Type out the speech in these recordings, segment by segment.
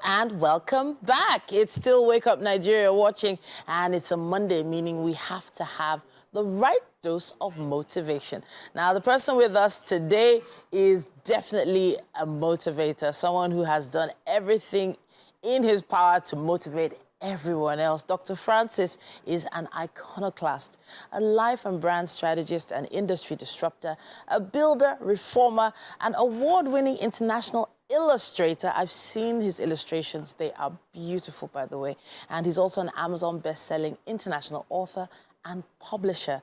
and welcome back. It's still Wake Up Nigeria watching, and it's a Monday, meaning we have to have the right dose of motivation. Now, the person with us today is definitely a motivator, someone who has done everything in his power to motivate everyone else. Dr. Francis is an iconoclast, a life and brand strategist, an industry disruptor, a builder, reformer, an award-winning international illustrator. I've seen his illustrations. They are beautiful, by the way. And he's also an Amazon best-selling international author and publisher,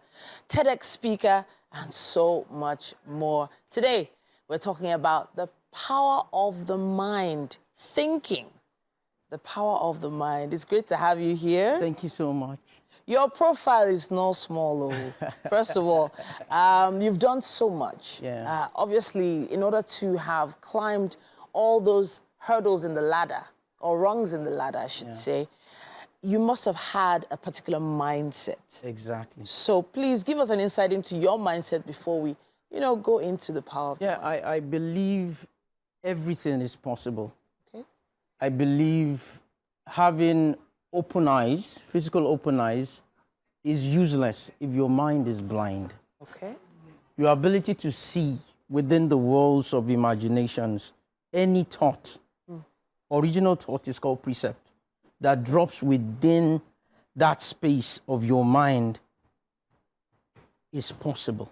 TEDx speaker, and so much more. Today, we're talking about the power of the mind, thinking. The power of the mind. It's great to have you here. Thank you so much. Your profile is no small. First of all, you've done so much. Yeah. Obviously, in order to have climbed all those hurdles in the ladder, or rungs in the ladder, I should say, you must have had a particular mindset. Exactly. So please give us an insight into your mindset before we, go into the power of the mind. I believe everything is possible. Okay. I believe having open eyes, physical open eyes, is useless if your mind is blind. Okay. Your ability to see within the worlds of imaginations, any thought, original thought is called precept, that drops within that space of your mind is possible.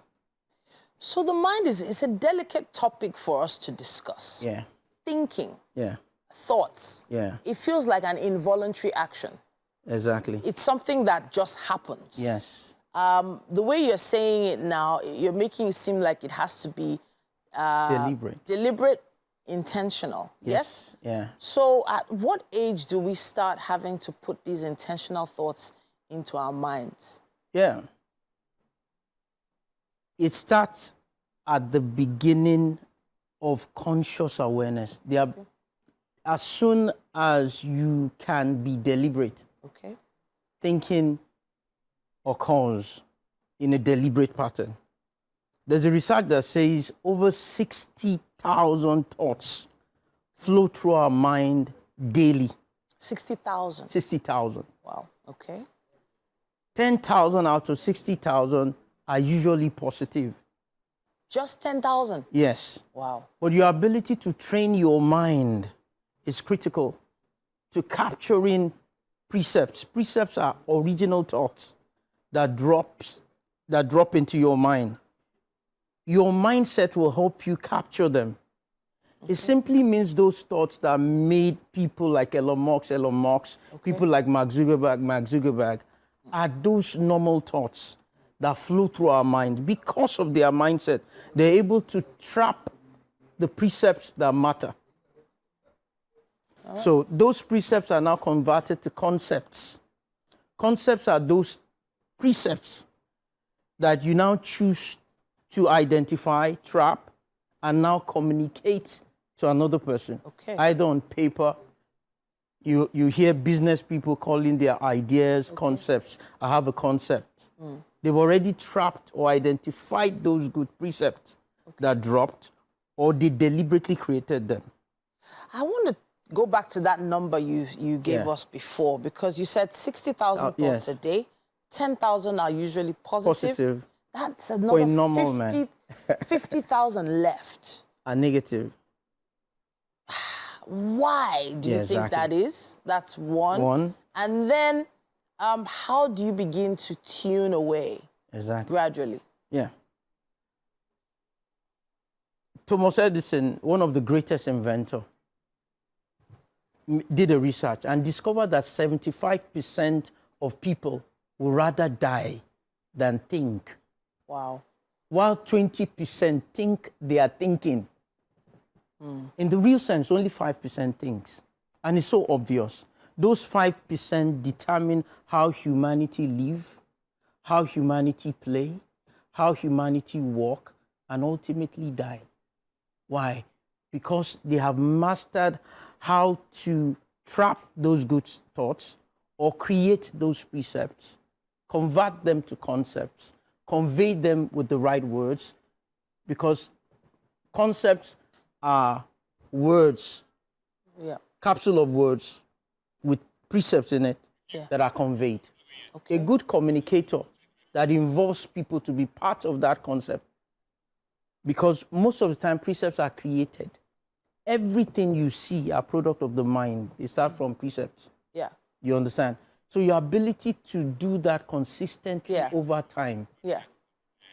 So the mind is a delicate topic for us to discuss. Yeah. Thinking. Yeah. Thoughts. Yeah. It feels like an involuntary action. Exactly. It's something that just happens. Yes. The way you're saying it now, you're making it seem like it has to be deliberate, intentional. Yes? Yeah. So at what age do we start having to put these intentional thoughts into our minds? Yeah. It starts at the beginning of conscious awareness. As soon as you can be deliberate, Okay. thinking occurs in a deliberate pattern. There's a research that says over 60,000 thoughts flow through our mind daily. 60,000. 60,000. Wow. Okay. 10,000 out of 60,000 are usually positive. Just 10,000? Yes. Wow. But your ability to train your mind is critical to capturing precepts. Precepts are original thoughts that drop into your mind. Your mindset will help you capture them. Okay. It simply means those thoughts that made people like Elon Musk, people like Mark Zuckerberg, are those normal thoughts that flow through our mind. Because of their mindset, they're able to trap the precepts that matter. Right. So those precepts are now converted to concepts. Concepts are those precepts that you now choose to identify, trap, and now communicate to another person. Okay. Either on paper, you hear business people calling their ideas concepts. I have a concept. They've already trapped or identified those good precepts that dropped, or they deliberately created them. I want to go back to that number you gave us before, because you said 60,000 thoughts a day, 10,000 are usually positive. That's another 50,000 left. Are negative. Why do you think that is? That's one. And then how do you begin to tune away gradually? Yeah. Thomas Edison, one of the greatest inventors, did a research and discovered that 75% of people would rather die than think. Wow. While 20% think they are thinking. In the real sense, only 5% thinks. And it's so obvious. Those 5% determine how humanity live, how humanity play, how humanity walk, and ultimately die. Why? Because they have mastered how to trap those good thoughts or create those precepts, convert them to concepts, convey them with the right words, because concepts are words capsule of words with precepts in it Yeah. that are conveyed. Okay. A good communicator that involves people to be part of that concept. Because most of the time, precepts are created. Everything you see are product of the mind. They start from precepts. Yeah. You understand? So your ability to do that consistently Yeah. over time Yeah.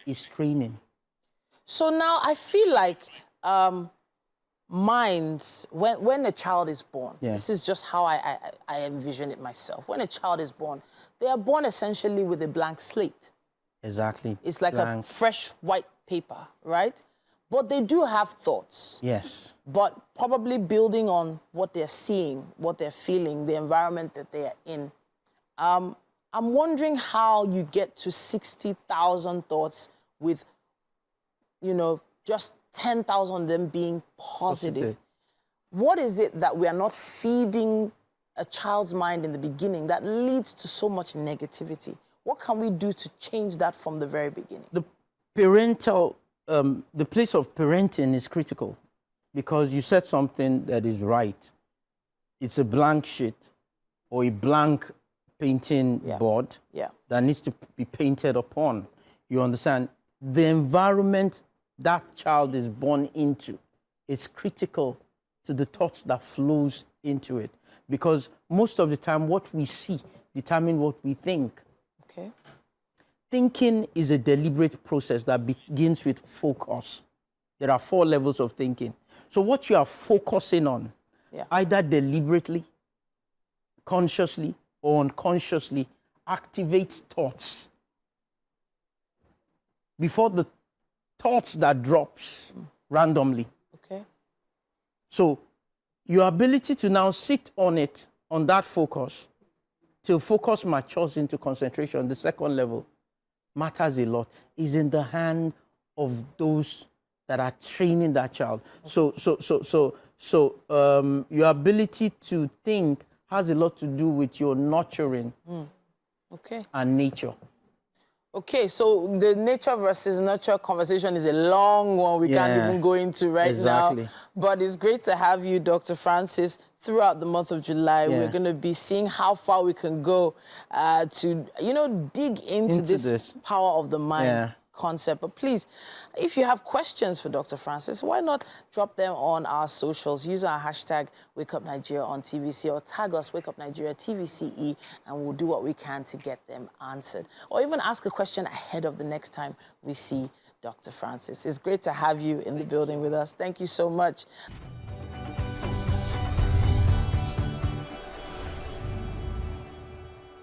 is training. So now I feel like minds, when a child is born, Yeah. this is just how I envision it myself. When a child is born, they are born essentially with a blank slate. Exactly. It's like Blank. a fresh white paper, right? But they do have thoughts. Yes. But probably building on what they're seeing, what they're feeling, the environment that they are in. I'm wondering how you get to 60,000 thoughts with, just 10,000 of them being positive. What is it that we are not feeding a child's mind in the beginning that leads to so much negativity? What can we do to change that from the very beginning? The parental, the place of parenting is critical because you said something that is right. It's a blank sheet or a blank painting board that needs to be painted upon. You understand? The environment that child is born into is critical to the thoughts that flows into it. Because most of the time, what we see determines what we think. Okay. Thinking is a deliberate process that begins with focus. There are 4 levels of thinking. So what you are focusing on, either deliberately, consciously, or unconsciously, activates thoughts. Before the thoughts that drops randomly. Okay. So your ability to now sit on it, on that focus, till focus matures into concentration, the second level, matters a lot, is in the hand of those that are training that child. Okay. So your ability to think has a lot to do with your nurturing and nature. Okay, so the nature versus nurture conversation is a long one we can't even go into right now. But it's great to have you, Dr. Francis, throughout the month of July. We're going to be seeing how far we can go to, dig into this power of the mind concept. But please, if you have questions for Dr. Francis, why not drop them on our socials? Use our hashtag WakeUpNigeria on TVC or tag us WakeUpNigeria TVCE, and we'll do what we can to get them answered. Or even ask a question ahead of the next time we see Dr. Francis. It's great to have you in the building with us. Thank you so much.